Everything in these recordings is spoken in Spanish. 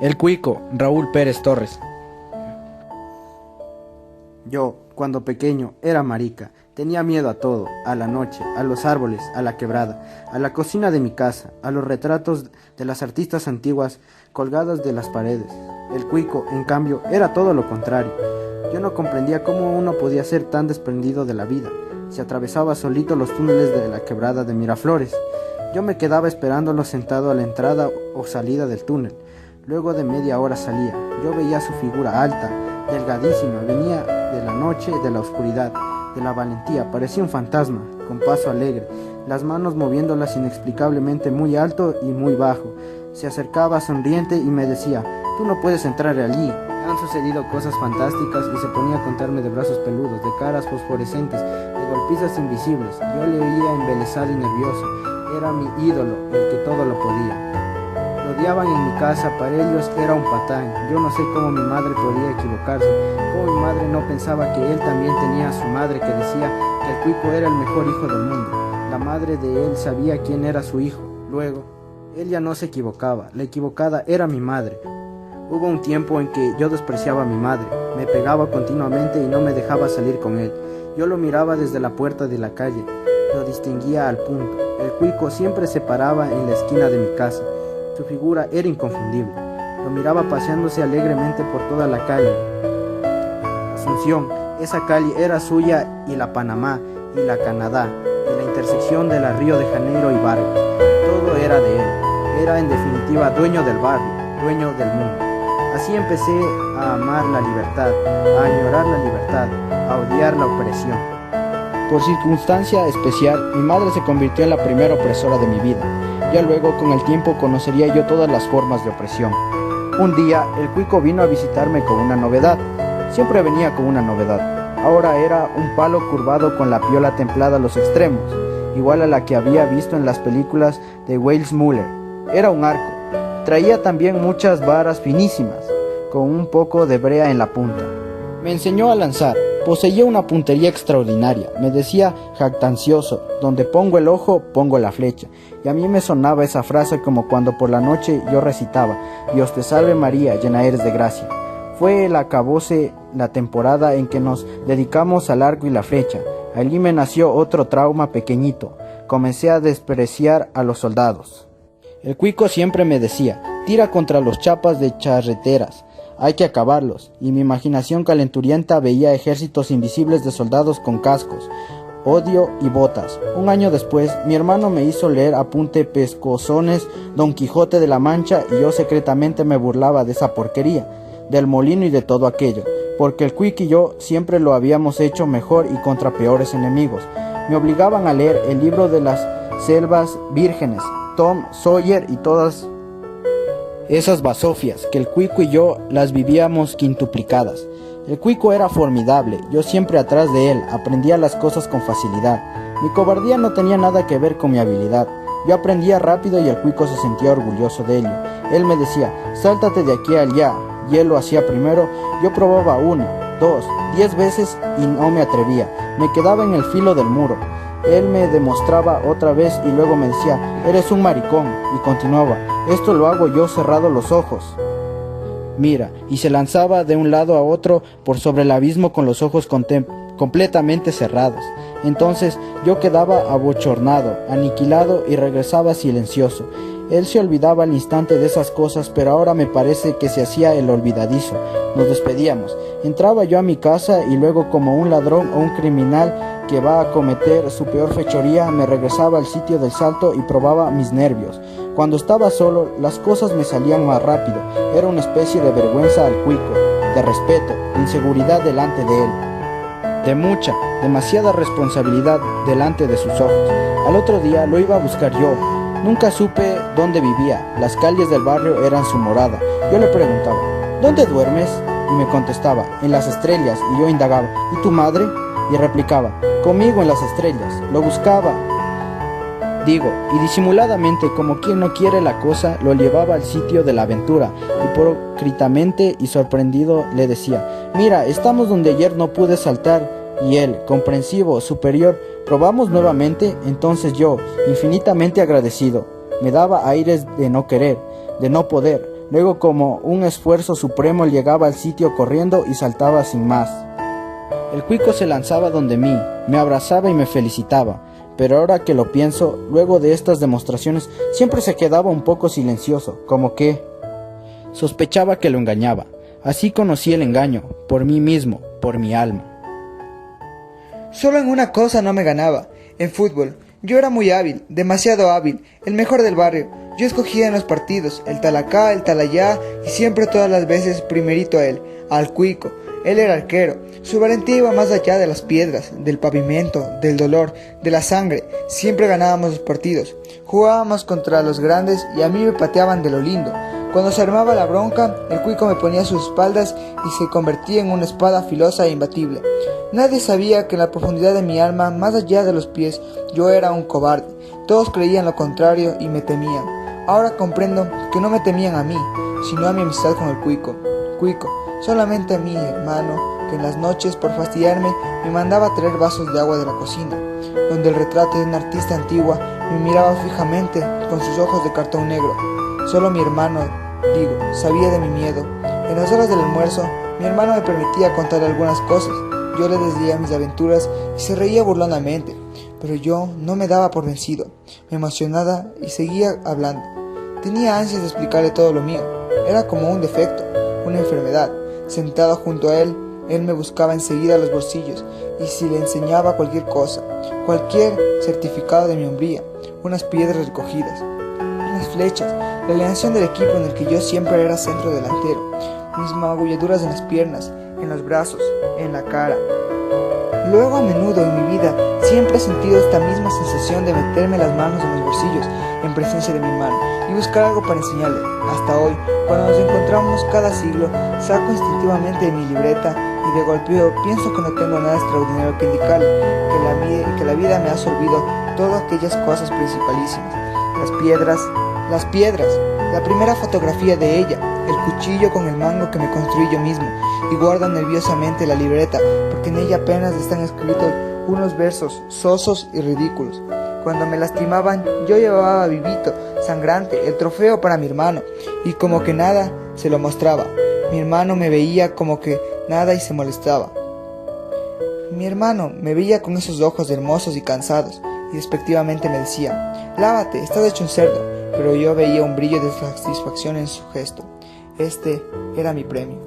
El Cuico, Raúl Pérez Torres. Yo, cuando pequeño, era marica. Tenía miedo a todo, a la noche, a los árboles, a la quebrada, a la cocina de mi casa, a los retratos de las artistas antiguas colgadas de las paredes. El Cuico, en cambio, era todo lo contrario. Yo no comprendía cómo uno podía ser tan desprendido de la vida. Se atravesaba solito los túneles de la quebrada de Miraflores. Yo me quedaba esperándolo sentado a la entrada o salida del túnel. Luego de media hora salía. Yo veía su figura alta, delgadísima, venía de la noche, de la oscuridad, de la valentía, parecía un fantasma, con paso alegre, las manos moviéndolas inexplicablemente muy alto y muy bajo. Se acercaba sonriente y me decía: «Tú no puedes entrar allí». Han sucedido cosas fantásticas y se ponía a contarme de brazos peludos, de caras fosforescentes, de golpizas invisibles. Yo le oía embelesado y nervioso. Era mi ídolo, el que todo lo podía. Lo odiaban en mi casa, para ellos era un patán. Yo no sé cómo mi madre podía equivocarse, cómo mi madre no pensaba que él también tenía a su madre que decía que el Cuico era el mejor hijo del mundo. La madre de él sabía quién era su hijo. Luego, él ya no se equivocaba, la equivocada era mi madre. Hubo un tiempo en que yo despreciaba a mi madre, me pegaba continuamente y no me dejaba salir con él. Yo lo miraba desde la puerta de la calle, lo distinguía al punto. El Cuico siempre se paraba en la esquina de mi casa. Su figura era inconfundible. Lo miraba paseándose alegremente por toda la calle Asunción. Esa calle era suya, y la Panamá, y la Canadá, y la intersección de la Río de Janeiro y Vargas. Todo era de él. Era en definitiva dueño del barrio, dueño del mundo. Así empecé a amar la libertad, a añorar la libertad, a odiar la opresión. Por circunstancia especial, mi madre se convirtió en la primera opresora de mi vida. Ya luego, con el tiempo, conocería yo todas las formas de opresión. Un día, el Cuico vino a visitarme con una novedad. Siempre venía con una novedad. Ahora era un palo curvado con la piola templada a los extremos, igual a la que había visto en las películas de Weissmuller. Era un arco. Traía también muchas varas finísimas, con un poco de brea en la punta. Me enseñó a lanzar. Poseía una puntería extraordinaria. Me decía jactancioso: donde pongo el ojo, pongo la flecha. Y a mí me sonaba esa frase como cuando por la noche yo recitaba: Dios te salve María, llena eres de gracia. Fue el acabose la temporada en que nos dedicamos al arco y la flecha. Allí me nació otro trauma pequeñito. Comencé a despreciar a los soldados. El Cuico siempre me decía: tira contra los chapas de charreteras. Hay que acabarlos, y mi imaginación calenturienta veía ejércitos invisibles de soldados con cascos, odio y botas. Un año después, mi hermano me hizo leer apunte pescozones Don Quijote de la Mancha, y yo secretamente me burlaba de esa porquería, del molino y de todo aquello, porque el Cuico y yo siempre lo habíamos hecho mejor y contra peores enemigos. Me obligaban a leer el libro de las selvas vírgenes, Tom Sawyer y todas esas basofias, que el Cuico y yo las vivíamos quintuplicadas. El Cuico era formidable, yo siempre atrás de él, aprendía las cosas con facilidad. Mi cobardía no tenía nada que ver con mi habilidad. Yo aprendía rápido y el Cuico se sentía orgulloso de ello. Él me decía: sáltate de aquí a allá, y él lo hacía primero. Yo probaba 1, 2, 10 veces y no me atrevía. Me quedaba en el filo del muro. Él me demostraba otra vez y luego me decía: eres un maricón, y continuaba: esto lo hago yo cerrado los ojos. Mira, y se lanzaba de un lado a otro por sobre el abismo con los ojos completamente cerrados. Entonces yo quedaba abochornado, aniquilado, y regresaba silencioso. Él se olvidaba al instante de esas cosas, pero ahora me parece que se hacía el olvidadizo. Nos despedíamos. Entraba yo a mi casa y luego, como un ladrón o un criminal que va a cometer su peor fechoría, me regresaba al sitio del salto y probaba mis nervios. Cuando estaba solo, las cosas me salían más rápido. Era una especie de vergüenza al Cuico, de respeto, de inseguridad delante de él, de mucha, demasiada responsabilidad delante de sus ojos. Al otro día lo iba a buscar yo. Nunca supe dónde vivía. Las calles del barrio eran su morada. Yo le preguntaba: ¿dónde duermes? Y me contestaba: en las estrellas. Y yo indagaba: ¿y tu madre? Y replicaba: conmigo en las estrellas. Lo buscaba, y disimuladamente, como quien no quiere la cosa, lo llevaba al sitio de la aventura. Hipócritamente y sorprendido le decía: mira, estamos donde ayer no pude saltar. Y él, comprensivo, superior: ¿probamos nuevamente? Entonces yo, infinitamente agradecido, me daba aires de no querer, de no poder. Luego, como un esfuerzo supremo, llegaba al sitio corriendo y saltaba sin más. El cuico se lanzaba donde mí, me abrazaba y me felicitaba, pero ahora que lo pienso, luego de estas demostraciones, siempre se quedaba un poco silencioso, como que sospechaba que lo engañaba. Así conocí el engaño, por mí mismo, por mi alma. Solo en una cosa no me ganaba, en fútbol. Yo era muy hábil, demasiado hábil, el mejor del barrio. Yo escogía en los partidos, el tal acá, el tal allá, y siempre todas las veces primerito a él, al cuico. Él era arquero, su valentía iba más allá de las piedras, del pavimento, del dolor, de la sangre. Siempre ganábamos los partidos, jugábamos contra los grandes y a mí me pateaban de lo lindo. Cuando se armaba la bronca, el cuico me ponía a sus espaldas y se convertía en una espada filosa e imbatible. Nadie sabía que en la profundidad de mi alma, más allá de los pies, yo era un cobarde. Todos creían lo contrario y me temían. Ahora comprendo que no me temían a mí, sino a mi amistad con el cuico. Cuico, solamente a mi hermano, que en las noches, por fastidiarme, me mandaba a traer vasos de agua de la cocina, donde el retrato de una artista antigua me miraba fijamente con sus ojos de cartón negro. Solo mi hermano, sabía de mi miedo. En las horas del almuerzo, mi hermano me permitía contarle algunas cosas. Yo le decía mis aventuras y se reía burlonamente, pero yo no me daba por vencido. Me emocionaba y seguía hablando. Tenía ansias de explicarle todo lo mío. Era como un defecto, una enfermedad. Sentado junto a él, él me buscaba enseguida los bolsillos y si le enseñaba cualquier cosa, cualquier certificado de mi hombría, unas piedras recogidas, unas flechas, la alineación del equipo en el que yo siempre era centro delantero, mis magulladuras en las piernas, en los brazos, en la cara. Luego a menudo en mi vida siempre he sentido esta misma sensación de meterme las manos en los bolsillos en presencia de mi hermano y buscar algo para enseñarle. Hasta hoy, cuando nos encontramos cada siglo, saco instintivamente mi libreta y de golpeo pienso que no tengo nada extraordinario que indicarle, que la vida me ha sorbido todas aquellas cosas principalísimas. Las piedras, la primera fotografía de ella, el cuchillo con el mango que me construí yo mismo, y guardo nerviosamente la libreta porque en ella apenas están escritos unos versos sosos y ridículos. Cuando me lastimaban, yo llevaba vivito, sangrante, el trofeo para mi hermano, y como que nada, se lo mostraba. Mi hermano me veía como que nada y se molestaba. Mi hermano me veía con esos ojos hermosos y cansados, y despectivamente me decía: lávate, estás hecho un cerdo, pero yo veía un brillo de satisfacción en su gesto. Este era mi premio,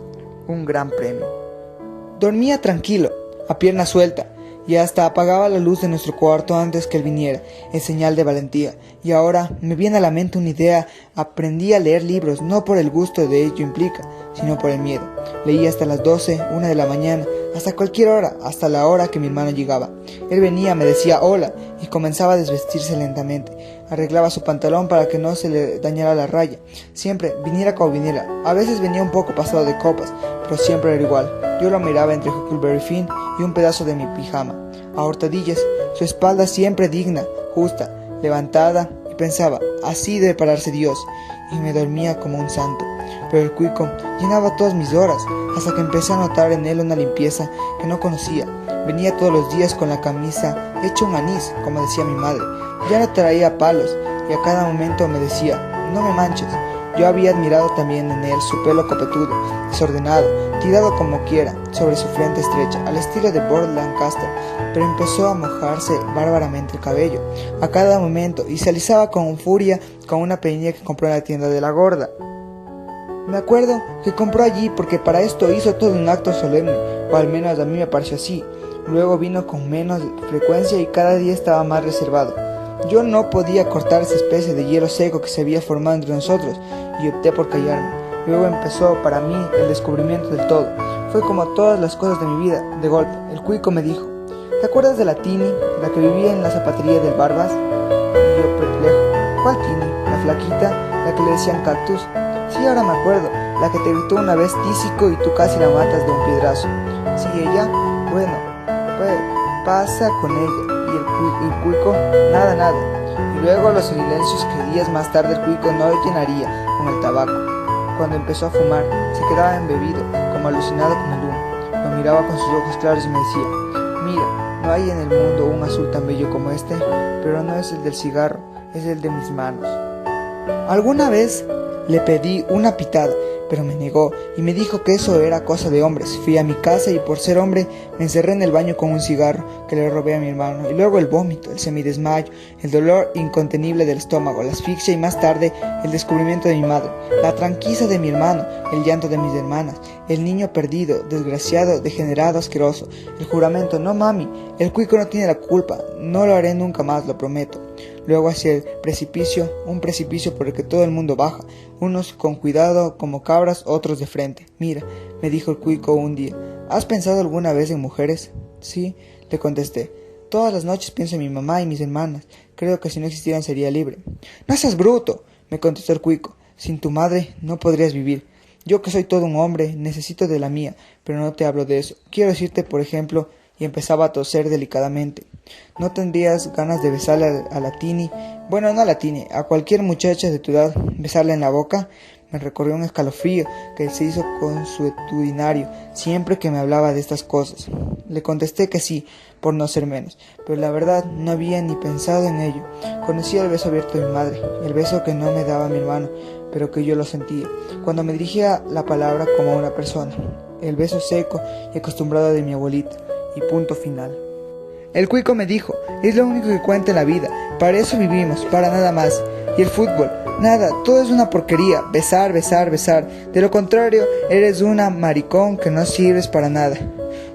un gran premio. Dormía tranquilo, a pierna suelta, y hasta apagaba la luz de nuestro cuarto antes que él viniera, en señal de valentía. Y ahora me viene a la mente una idea. Aprendí a leer libros, no por el gusto de ello implica, sino por el miedo. Leía hasta las 12, 1 de la mañana, hasta cualquier hora, hasta la hora que mi hermano llegaba. Él venía, me decía hola, y comenzaba a desvestirse lentamente. Arreglaba su pantalón para que no se le dañara la raya. Siempre, viniera como viniera. A veces venía un poco pasado de copas, pero siempre era igual. Yo lo miraba entre Huckleberry Finn y un pedazo de mi pijama, a hurtadillas, su espalda siempre digna, justa, levantada, y pensaba: así debe pararse Dios, y me dormía como un santo. Pero el cuico llenaba todas mis horas, hasta que empecé a notar en él una limpieza que no conocía. Venía todos los días con la camisa hecha un anís, como decía mi madre. Ya no traía palos, y a cada momento me decía: no me manches. Yo había admirado también en él su pelo copetudo, desordenado, tirado como quiera, sobre su frente estrecha, al estilo de Lord Lancaster, pero empezó a mojarse bárbaramente el cabello, a cada momento, y se alisaba con furia con una peinilla que compró en la tienda de la gorda. Me acuerdo que compró allí porque para esto hizo todo un acto solemne, o al menos a mí me pareció así. Luego vino con menos frecuencia y cada día estaba más reservado. Yo no podía cortar esa especie de hielo seco que se había formado entre nosotros y opté por callarme. Luego empezó para mí el descubrimiento del todo. Fue como todas las cosas de mi vida, de golpe. El cuico me dijo: ¿te acuerdas de la Tini, la que vivía en la zapatería del Barbas? Y yo perplejo: ¿cuál Tini? ¿La flaquita? ¿La que le decían Cactus? Sí, ahora me acuerdo, la que te gritó una vez tísico y tú casi la matas de un piedrazo. Sí, ella, bueno, pues pasa con ella. Y el cuico, nada. Y luego los silencios que días más tarde el cuico no llenaría con el tabaco. Cuando empezó a fumar, se quedaba embebido, como alucinado con el humo. Lo miraba con sus ojos claros y me decía: mira, no hay en el mundo un azul tan bello como este, pero no es el del cigarro, es el de mis manos. Alguna vez Le pedí una pitada, pero me negó y me dijo que eso era cosa de hombres. Fui a mi casa y por ser hombre me encerré en el baño con un cigarro que le robé a mi hermano. Y luego el vómito, el semidesmayo, el dolor incontenible del estómago, la asfixia y más tarde el descubrimiento de mi madre, la tranquiza de mi hermano, el llanto de mis hermanas, el niño perdido, desgraciado, degenerado, asqueroso, el juramento, no mami, el cuico no tiene la culpa, no lo haré nunca más, lo prometo. Luego hacia el precipicio, un precipicio por el que todo el mundo baja, unos con cuidado como cabras, otros de frente. Mira, me dijo el cuico un día, ¿has pensado alguna vez en mujeres? Sí, le contesté. Todas las noches pienso en mi mamá y mis hermanas. Creo que si no existieran sería libre. No seas bruto, me contestó el cuico. Sin tu madre no podrías vivir. Yo que soy todo un hombre, necesito de la mía, pero no te hablo de eso. Quiero decirte, por ejemplo, y empezaba a toser delicadamente. ¿No tendrías ganas de besarle a la Tini? Bueno, no a la Tini, a cualquier muchacha de tu edad, besarle en la boca. Me recorrió un escalofrío que se hizo consuetudinario siempre que me hablaba de estas cosas. Le contesté que sí, por no ser menos, pero la verdad no había ni pensado en ello. Conocía el beso abierto de mi madre, el beso que no me daba mi hermano, pero que yo lo sentía, cuando me dirigía la palabra como a una persona, el beso seco y acostumbrado de mi abuelita, y punto final. El cuico me dijo, es lo único que cuenta en la vida, para eso vivimos, para nada más. Y el fútbol, nada, todo es una porquería, besar, besar, besar. De lo contrario, eres una maricón que no sirves para nada.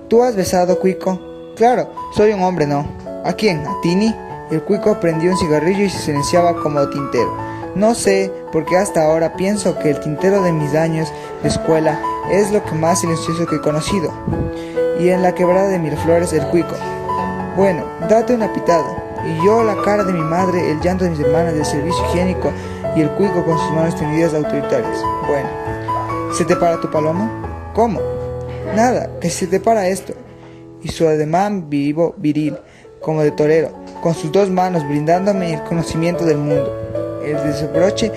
¿Tú has besado, cuico? Claro, soy un hombre, ¿no? ¿A quién? ¿A Tini? El cuico prendió un cigarrillo y se silenciaba como tintero. No sé, porque hasta ahora pienso que el tintero de mis años de escuela es lo que más silencioso que he conocido. Y en la quebrada de Miraflores, el cuico. Bueno, date una pitada. Y yo la cara de mi madre, el llanto de mis hermanas del servicio higiénico y el cuico con sus manos tendidas autoritarias. Bueno, ¿se te para tu paloma? ¿Cómo? Nada, que se te para esto. Y su ademán vivo, viril, como de torero, con sus dos manos brindándome el conocimiento del mundo, el desabroche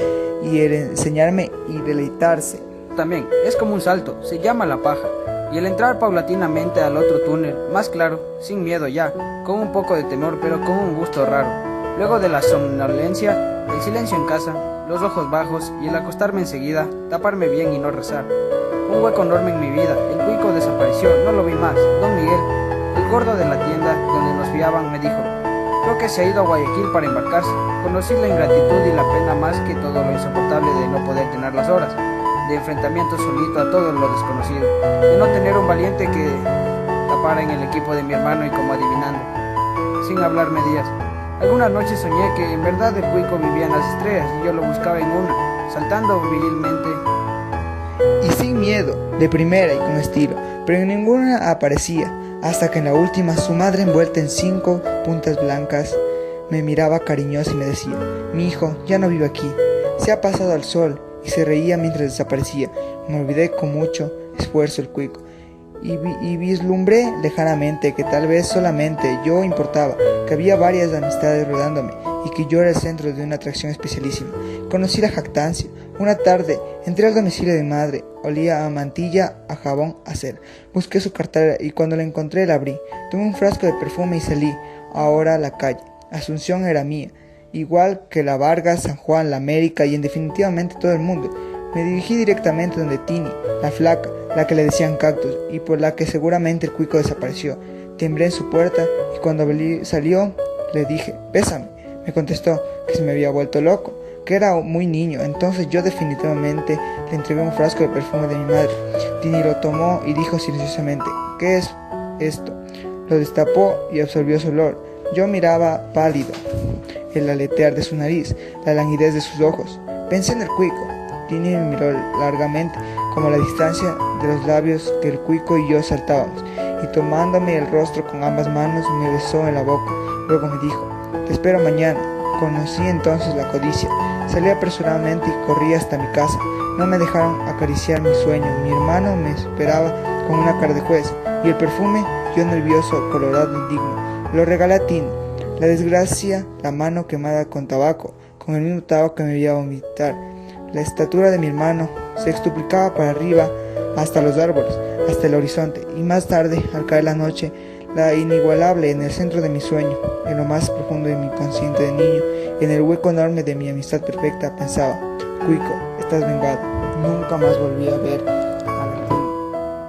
y el enseñarme y deleitarse. También, es como un salto, se llama la paja. Y el entrar paulatinamente al otro túnel, más claro, sin miedo ya, con un poco de temor pero con un gusto raro. Luego de la somnolencia, el silencio en casa, los ojos bajos y el acostarme enseguida, taparme bien y no rezar. Un hueco enorme en mi vida, el cuico desapareció, no lo vi más. Don Miguel, el gordo de la tienda donde nos fiaban, me dijo, creo que se ha ido a Guayaquil para embarcarse. Conocí la ingratitud y la pena más que todo lo insoportable de no poder llenar las horas, de enfrentamiento solito a todo lo desconocido, de no tener un valiente que tapara en el equipo de mi hermano y como adivinando, sin hablarme días. Algunas noches soñé que en verdad el cuico vivía en las estrellas y yo lo buscaba en una, saltando virilmente Y sin miedo, de primera y con estilo, pero en ninguna aparecía, hasta que en la última su madre envuelta en 5 puntas blancas me miraba cariñosa y me decía, mi hijo ya no vive aquí, se ha pasado al sol, y se reía mientras desaparecía. Me olvidé con mucho esfuerzo el cuico y vislumbré lejanamente que tal vez solamente yo importaba, que había varias amistades rodeándome y que yo era el centro de una atracción especialísima. Conocí la jactancia. Una tarde entré al domicilio de mi madre, olía a mantilla, a jabón, a cera. Busqué su cartera y cuando la encontré la abrí. Tomé un frasco de perfume y salí, ahora a la calle. Asunción era mía, igual que la Vargas, San Juan, la América y en definitivamente todo el mundo. Me dirigí directamente donde Tini, la flaca, la que le decían Cactus, y por la que seguramente el cuico desapareció. Timbré en su puerta y cuando salió le dije, bésame. Me contestó que se me había vuelto loco, que era muy niño. Entonces yo definitivamente le entregué un frasco de perfume de mi madre. Tini lo tomó y dijo silenciosamente, ¿qué es esto? Lo destapó y absorbió su olor. Yo miraba pálido el aletear de su nariz, la languidez de sus ojos. Pensé en el cuico. Tini me miró largamente, como a la distancia de los labios que el cuico y yo saltábamos, y tomándome el rostro con ambas manos me besó en la boca. Luego me dijo, te espero mañana. Conocí entonces la codicia. Salí apresuradamente y corrí hasta mi casa. No me dejaron acariciar mi sueño. Mi hermano me esperaba con una cara de juez, y el perfume, yo nervioso, colorado, indigno, lo regalé a Tini. La desgracia, la mano quemada con tabaco, con el mismo tabaco que me iba a vomitar. La estatura de mi hermano se extuplicaba para arriba hasta los árboles, hasta el horizonte, y más tarde, al caer la noche, la inigualable en el centro de mi sueño, en lo más profundo de mi consciente de niño, en el hueco enorme de mi amistad perfecta, pensaba, cuico, estás estás vengado. Nunca más volví a ver